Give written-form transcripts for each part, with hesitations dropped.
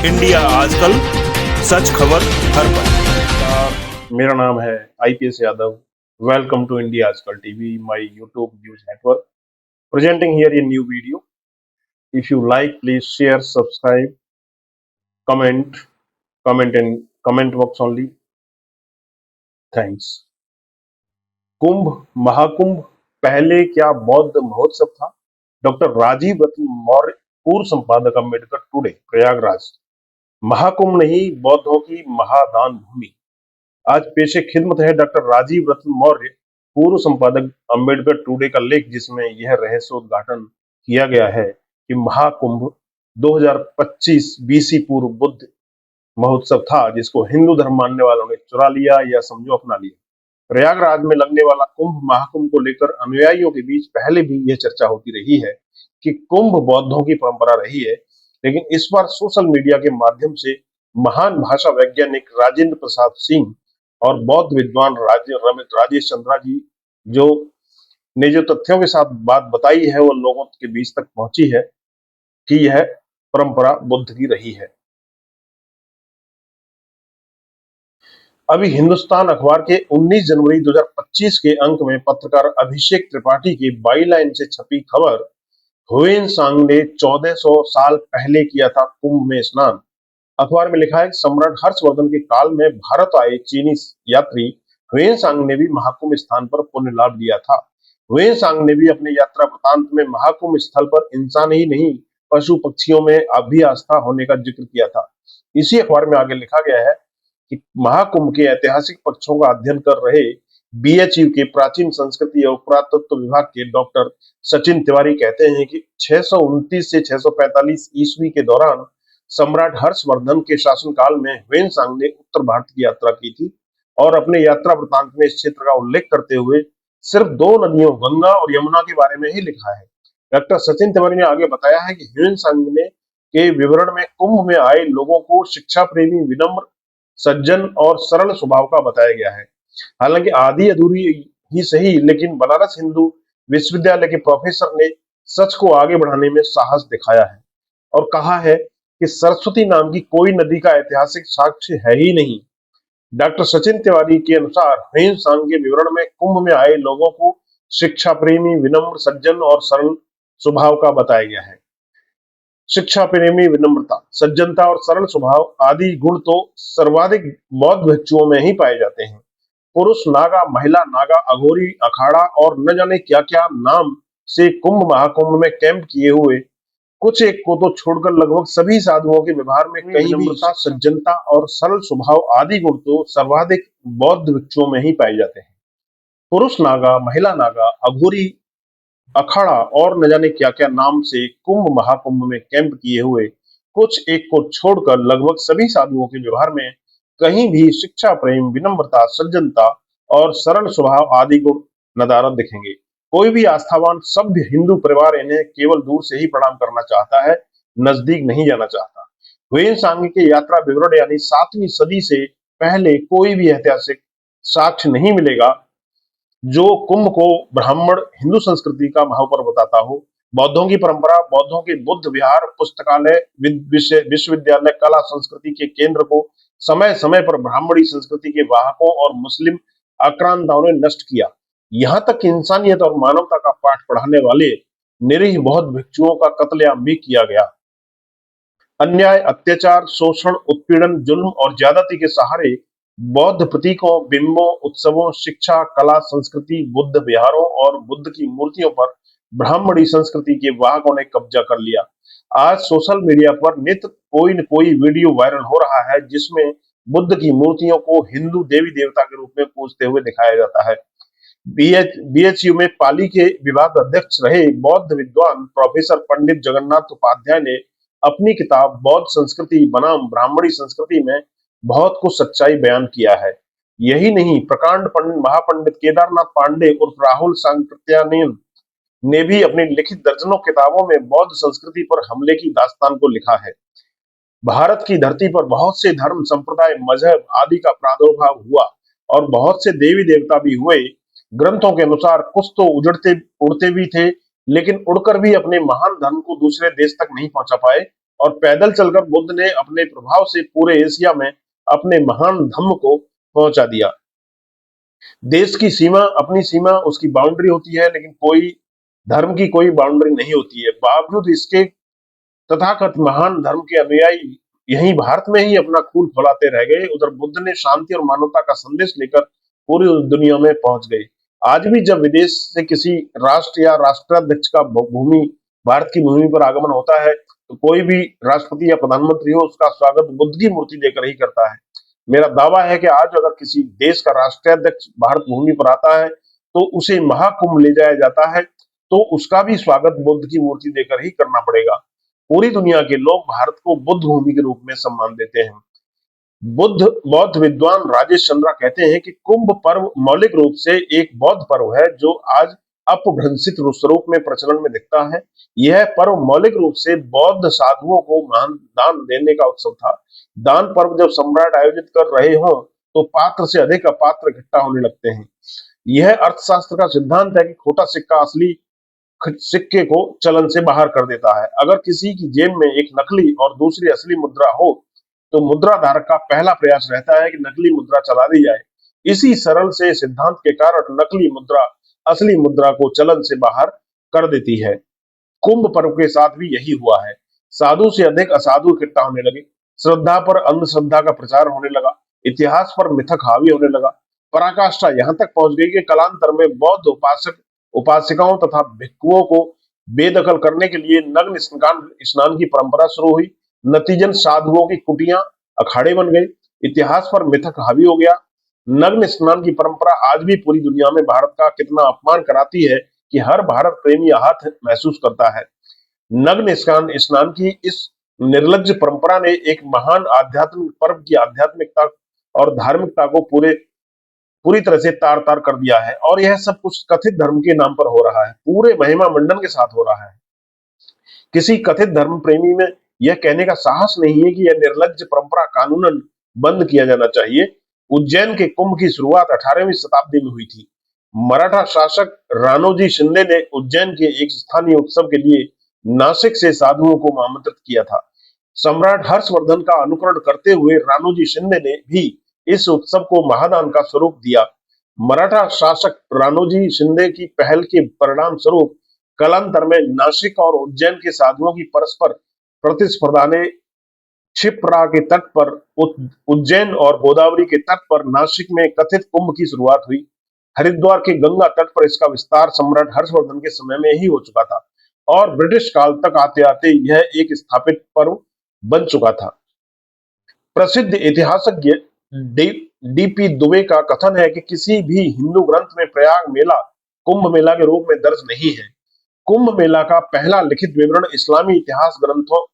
India आजकल, सच खबर हर पल। मेरा नाम है IPS Yadav. Welcome to India Aajkal TV, my YouTube news network, presenting here a new video. If you like, please share, subscribe, comment, comment in comment box only. Thanks. कुंभ महाकुंभ पहले क्या बौद्ध महोत्सव था? डॉक्टर राजीव रतन मौर्य, पूर्व संपादक, अम्बेडकर टुडे, प्रयागराज। महाकुंभ नहीं, बौद्धों की महादान भूमि। आज पेशे खिदमत है डॉक्टर राजीव रतन मौर्य, पूर्व संपादक, अम्बेडकर टुडे का लेख, जिसमें यह रहस्योद्घाटन किया गया है कि महाकुंभ 2025 बीसी पूर्व बुद्ध महोत्सव था, जिसको हिंदू धर्म मानने वालों ने चुरा लिया या समझो अपना लिया। प्रयागराज में लगने वाला कुंभ महाकुंभ को लेकर अनुयायियों के बीच पहले भी यह चर्चा होती रही है कि कुंभ बौद्धों की परंपरा रही है, लेकिन इस बार सोशल मीडिया के माध्यम से महान भाषा वैज्ञानिक राजेंद्र प्रसाद सिंह और बौद्ध विद्वान राजेश चंद्रा जी ने जो तथ्यों के साथ बात बताई है, वो लोगों के बीच तक पहुंची है कि यह परंपरा बुद्ध की रही है। अभी हिंदुस्तान अखबार के 19 जनवरी 2025 के अंक में पत्रकार अभिषेक त्रिपाठी की बाईलाइन से छपी खबर, ह्वेनसांग ने 1400 साल पहले किया था कुंभ में स्नान। अखबार में लिखा है कि सम्राट हर्षवर्धन के काल में भारत आए चीनी यात्री ह्वेनसांग ने भी महाकुंभ स्थान पर पुण्य लाभ लिया था। ह्वेनसांग ने भी अपने यात्रा वृतांत में महाकुंभ स्थल पर इंसान ही नहीं, पशु पक्षियों में भी आस्था होने का जिक्र किया था। इसी अखबार में आगे लिखा गया है कि महाकुंभ के ऐतिहासिक पक्षों का अध्ययन कर रहे बीएचयू के प्राचीन संस्कृति और पुरातत्व विभाग के डॉक्टर सचिन तिवारी कहते हैं कि 629 से 645 ईस्वी के दौरान सम्राट हर्षवर्धन के शासनकाल में ह्वेनसांग ने उत्तर भारत की यात्रा की थी और अपने यात्रा वृतांत में इस क्षेत्र का उल्लेख करते हुए सिर्फ दो नदियों गंगा और यमुना के बारे में ही लिखा है। डॉक्टर सचिन तिवारी ने आगे बताया है कि ह्वेनसांग ने के विवरण में कुंभ में आए लोगों को शिक्षा प्रेमी, विनम्र, सज्जन और सरल स्वभाव का बताया गया है। हालांकि आधी अधूरी ही सही, लेकिन बनारस हिंदू विश्वविद्यालय के प्रोफेसर ने सच को आगे बढ़ाने में साहस दिखाया है और कहा है कि सरस्वती नाम की कोई नदी का ऐतिहासिक साक्ष्य है ही नहीं। डॉक्टर सचिन तिवारी के अनुसार ह्वेनसांग के विवरण में कुंभ में आए लोगों को शिक्षा प्रेमी, विनम्र, सज्जन और सरल स्वभाव का बताया गया है। शिक्षा प्रेमी, विनम्रता, सज्जनता और सरल स्वभाव आदि गुण तो सर्वाधिक बौद्ध भिक्षुओं में ही पाए जाते हैं। पुरुष नागा, महिला नागा, अघोरी, अखाड़ा और न जाने क्या क्या नाम से कुंभ महाकुंभ में कैंप किए हुए कुछ एक को तो छोड़कर लगभग सभी साधुओं के व्यवहार में कहीं विनम्रता, सज्जनता और सरल स्वभाव आदि गुण तो सर्वाधिक बौद्ध भिक्षुओं में ही पाए जाते हैं। पुरुष नागा, महिला नागा, अघोरी, अखाड़ा और न जाने क्या क्या नाम से कुंभ महाकुंभ में कैंप किए हुए कुछ एक को छोड़कर लगभग सभी साधुओं के व्यवहार में कहीं भी शिक्षा प्रेम, विनम्रता, सज्जनता और सरल स्वभाव आदि गुण नदारद दिखेंगे। कोई भी आस्थावान सभ्य हिंदू परिवार इन्हें केवल दूर से ही प्रणाम करना चाहता है, नजदीक नहीं जाना चाहता। ह्वेनसांग के यात्रा विवरण यानी 7वीं सदी से पहले कोई भी ऐतिहासिक साक्ष्य नहीं मिलेगा जो कुंभ को ब्राह्मण हिंदू संस्कृति का महापर्व बताता हो। बौद्धों की परंपरा, बौद्धों के बुद्ध विहार, पुस्तकालय, विश्वविद्यालय, कला संस्कृति के केंद्र को समय समय पर ब्राह्मणी संस्कृति के वाहकों और मुस्लिम आक्रांताओं ने नष्ट किया। यहाँ तक कि इंसानियत और मानवता का पाठ पढ़ाने वाले निरीह बौद्ध भिक्षुओं का कत्लेआम भी किया गया। अन्याय, अत्याचार, शोषण, उत्पीड़न, जुल्म और ज्यादती के सहारे बौद्ध प्रतीकों, बिंबों, उत्सवों, शिक्षा, कला, संस्कृति, बुद्ध विहारों और बुद्ध की मूर्तियों पर ब्राह्मणी संस्कृति के वाहकों ने कब्जा कर लिया। आज सोशल मीडिया पर नित्य कोई न कोई वीडियो वायरल हो रहा है जिसमें बुद्ध की मूर्तियों को हिंदू देवी देवता के रूप में पूजते हुए दिखाया जाता है। बीएचयू में पाली के विभाग अध्यक्ष रहे बौद्ध विद्वान प्रोफेसर पंडित जगन्नाथ उपाध्याय ने अपनी किताब बौद्ध संस्कृति बनाम ब्राह्मणी संस्कृति में बहुत कुछ सच्चाई बयान किया है। यही नहीं, प्रकांड महापंडित केदारनाथ पांडे उर्फ राहुल सांकृत्यायन ने भी अपनी लिखित दर्जनों किताबों में बौद्ध संस्कृति पर हमले की दास्तान को लिखा है। भारत की धरती पर बहुत से धर्म, संप्रदाय, मजहब आदि का प्रादुर्भाव हुआ और बहुत से देवी देवता भी हुए। ग्रंथों के अनुसार कुछ तो उड़ते भी थे, लेकिन उड़कर भी अपने महान धर्म को दूसरे देश तक नहीं पहुंचा पाए। और पैदल चलकर बुद्ध ने अपने प्रभाव से पूरे एशिया में अपने महान धम्म को पहुंचा दिया। देश की सीमा अपनी सीमा उसकी बाउंड्री होती है, लेकिन कोई धर्म की कोई बाउंड्री नहीं होती है। बावजूद इसके तथाकथित महान धर्म के अनुयायी यहीं भारत में ही अपना खून खौलाते रह गए। उधर बुद्ध ने शांति और मानवता का संदेश लेकर पूरी दुनिया में पहुंच गए। आज भी जब विदेश से किसी राष्ट्र या राष्ट्राध्यक्ष का भूमि भारत की भूमि पर आगमन होता है, तो कोई भी राष्ट्रपति या प्रधानमंत्री हो, उसका स्वागत बुद्ध की मूर्ति देकर ही करता है। मेरा दावा है कि आज अगर किसी देश का राष्ट्राध्यक्ष भारत भूमि पर आता है, तो उसे महाकुंभ ले जाया जाता है, तो उसका भी स्वागत बुद्ध की मूर्ति देकर ही करना पड़ेगा। पूरी दुनिया के लोग भारत को बुद्ध भूमि के रूप में सम्मान देते हैं। बुद्ध बौद्ध विद्वान राजेश चंद्रा कहते हैं कि कुंभ पर्व मौलिक रूप से एक बौद्ध पर्व है जो आज अपभ्रंशित स्वरूप में प्रचलन में दिखता है। यह पर्व मौलिक रूप से बौद्ध साधुओं को महान दान देने का उत्सव था। दान पर्व जब सम्राट आयोजित कर रहे हों, तो पात्र से अधिक अपात्र इकट्ठा होने लगते हैं। यह अर्थशास्त्र का सिद्धांत है कि खोटा सिक्का असली सिक्के को चलन से बाहर कर देता है। अगर किसी की जेब में एक नकली और दूसरी असली मुद्रा हो, तो मुद्रा धारक का पहला प्रयास रहता है कि नकली मुद्रा चला दी जाए। इसी सरल से सिद्धांत के कारण नकली मुद्रा असली मुद्रा को चलन से बाहर कर देती है। कुंभ पर्व के साथ भी यही हुआ है। साधु से अधिक असाधु इकट्ठा होने लगे। श्रद्धा पर अंधश्रद्धा का प्रचार होने लगा। इतिहास पर मिथक हावी होने लगा। पराकाष्ठा यहाँ तक पहुंच गई कि कालांतर में बौद्ध उपासक उपासिकाओं तथा भिक्षुओं को बेदखल करने के लिए नग्न स्नान की परंपरा शुरू हुई। नतीजन साधुओं की कुटियां अखाड़े बन गई। इतिहास पर मिथक हावी हो गया। नग्न स्नान की परंपरा आज भी पूरी दुनिया में भारत का कितना अपमान कराती है कि हर भारत प्रेमी आहत महसूस करता है। नग्न स्नान की इस निर्लज्ज परंपरा ने एक महान आध्यात्मिक पर्व की आध्यात्मिकता और धार्मिकता को पूरी तरह से तार तार कर दिया है। और यह सब कुछ कथित धर्म के नाम पर हो रहा है, पूरे महिमा मंडन के साथ हो रहा है। किसी कथित धर्म प्रेमी में यह कहने का साहस नहीं है कि यह निर्लज्ज परंपरा कानूनन बंद किया जाना चाहिए। उज्जैन के कुंभ की शुरुआत 18वीं शताब्दी में हुई थी। मराठा शासक राणोजी शिंदे ने उज्जैन के एक स्थानीय उत्सव के लिए नासिक से साधुओं को आमंत्रित किया था। सम्राट हर्षवर्धन का अनुकरण करते हुए राणोजी शिंदे ने भी इस उत्सव को महादान का स्वरूप दिया। मराठा शासक राणोजी शिंदे की पहल के परिणाम स्वरूप कालांतर में नासिक और उज्जैन के साधुओं की परस्पर प्रतिस्पर्धा ने क्षिप्रा के तट पर उज्जैन और गोदावरी के तट पर नासिक में कथित कुंभ की शुरुआत हुई। हरिद्वार के गंगा तट पर इसका विस्तार सम्राट हर्षवर्धन के समय में ही हो चुका था और ब्रिटिश काल तक आते आते यह एक स्थापित पर्व बन चुका था। प्रसिद्ध इतिहासज्ञ डीपी दुबे का कथन है कि किसी भी हिंदू ग्रंथ में प्रयाग मेला कुंभ मेला के रूप में दर्ज नहीं है। कुंभ मेला का पहला लिखित विवरण इस्लामी इतिहास ग्रंथों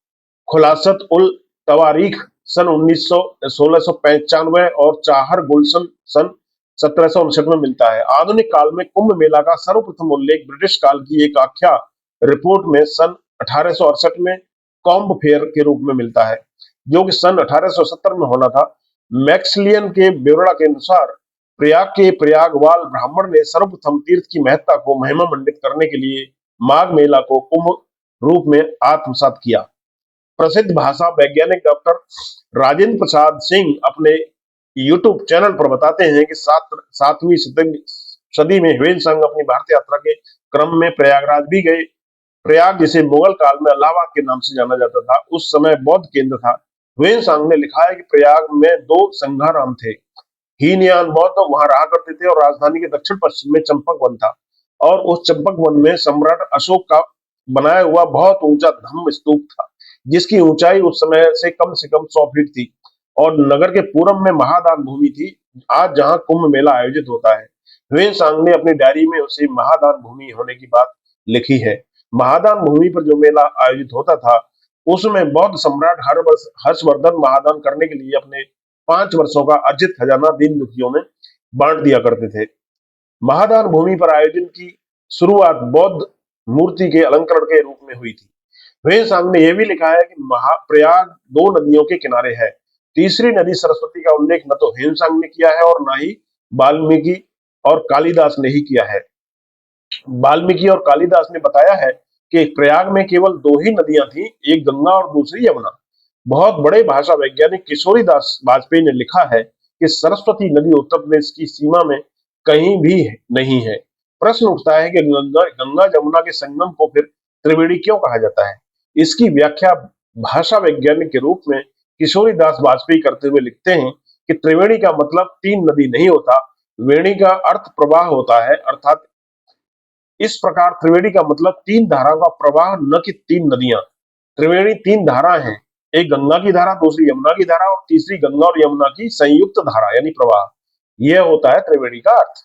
खुलासत उल तवारीख सन 1695 और चाहर गुलशन सन 1759 में मिलता है। आधुनिक काल में कुंभ मेला का सर्वप्रथम उल्लेख ब्रिटिश काल की एक आख्या रिपोर्ट में सन 1868 में कॉम्ब फेयर के रूप में मिलता है, जो कि सन 1870 में होना था। मैक्सलियन के विवरण के अनुसार प्रयाग के प्रयागवाल ब्राह्मण ने सर्वप्रथम तीर्थ की महत्ता को महिमा मंडित करने के लिए माघ मेला को कुंभ रूप में आत्मसात किया। प्रसिद्ध भाषा वैज्ञानिक डॉक्टर राजेंद्र प्रसाद सिंह अपने यूट्यूब चैनल पर बताते हैं कि 7वीं सदी में ह्वेन-सांग अपनी भारत यात्रा के क्रम में प्रयागराज भी गए। प्रयाग, जिसे मुगल काल में इलाहाबाद के नाम से जाना जाता था, उस समय बौद्ध केंद्र था। ह्वेन-सांग ने लिखा है कि प्रयाग में 2 संघाराम थे। हीनयान बौद्ध वहां रहा करते थे और राजधानी के दक्षिण पश्चिम में चंपक वन था और उस चंपक वन में सम्राट अशोक का बनाया हुआ बहुत ऊंचा धम्म स्तूप था, जिसकी ऊंचाई उस समय से कम 100 फीट थी और नगर के पूरब में महादान भूमि थी, आज जहां कुंभ मेला आयोजित होता है। ह्वेन-सांग ने अपनी डायरी में उसे महादान भूमि होने की बात लिखी है। महादान भूमि पर जो मेला आयोजित होता था, उसमें बौद्ध सम्राट हर्षवर्धन महादान करने के लिए अपने 5 वर्षों का अर्जित खजाना दीन दुखियों में बांट दिया करते थे। महादान भूमि पर आयोजन की शुरुआत बौद्ध मूर्ति के अलंकरण के रूप में हुई थी। ह्वेन-सांग ने यह भी लिखा है कि प्रयाग 2 नदियों के किनारे है। तीसरी नदी सरस्वती का उल्लेख न तो ह्वेन-सांग ने किया है और न ही वाल्मीकि और कालिदास ने ही किया है। वाल्मीकि और कालिदास ने बताया है कि प्रयाग में केवल 2 ही नदियां थी, एक गंगा और दूसरी यमुना। बहुत बड़े भाषा वैज्ञानिक किशोरीदास वाजपेयी ने लिखा है कि सरस्वती नदी उत्तर प्रदेश की सीमा में कहीं भी नहीं है। प्रश्न उठता है कि गंगा जमुना के संगम को फिर त्रिवेणी क्यों कहा जाता है? इसकी व्याख्या भाषा वैज्ञानिक के रूप में किशोरीदास वाजपेयी करते हुए लिखते हैं कि त्रिवेणी का मतलब 3 नदी नहीं होता, वेणी का अर्थ प्रवाह होता है, अर्थात इस प्रकार त्रिवेणी का मतलब 3 धाराओं का प्रवाह, न कि 3 नदियां। त्रिवेणी 3 धारा हैं, एक गंगा की धारा, दूसरी यमुना की धारा और तीसरी गंगा और यमुना की संयुक्त धारा यानी प्रवाह। यह होता है त्रिवेणी का अर्थ।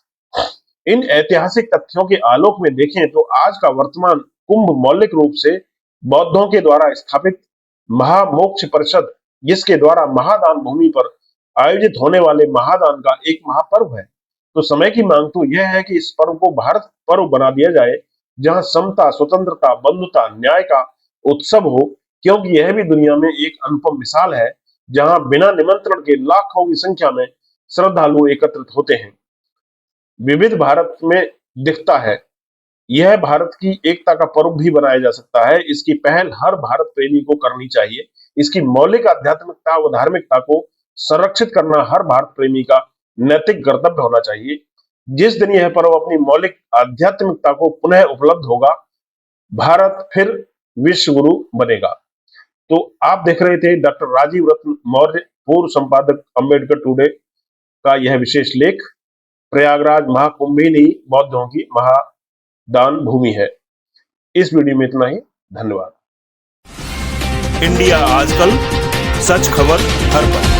इन ऐतिहासिक तथ्यों के आलोक में देखें तो आज का वर्तमान कुंभ मौलिक रूप से बौद्धों के द्वारा स्थापित महामोक्ष परिषद, जिसके द्वारा महादान भूमि पर आयोजित होने वाले महादान का एक महापर्व है। तो समय की मांग तो यह है कि इस पर्व को भारत पर्व बना दिया जाए, जहां समता, स्वतंत्रता, बंधुता, न्याय का उत्सव हो, क्योंकि यह भी दुनिया में एक अनुपम मिसाल है जहां बिना निमंत्रण के लाखों की संख्या में श्रद्धालु एकत्रित होते हैं। विविध भारत में दिखता है। यह भारत की एकता का पर्व भी बनाया जा सकता है। इसकी पहल हर भारत प्रेमी को करनी चाहिए। इसकी मौलिक आध्यात्मिकता व धार्मिकता को संरक्षित करना हर भारत प्रेमी का नैतिक कर्तव्य होना चाहिए। जिस दिन यह पर्व अपनी मौलिक आध्यात्मिकता को पुनः उपलब्ध होगा, भारत फिर विश्व गुरु बनेगा। तो आप देख रहे थे डॉक्टर राजीव रत्न मौर्य, पूर्व संपादक अंबेडकर टुडे का यह विशेष लेख। प्रयागराज महाकुंभ ही नहीं, बौद्धों की महादान भूमि है। इस वीडियो में इतना ही। धन्यवाद। इंडिया आजकल, सच खबर हर पल।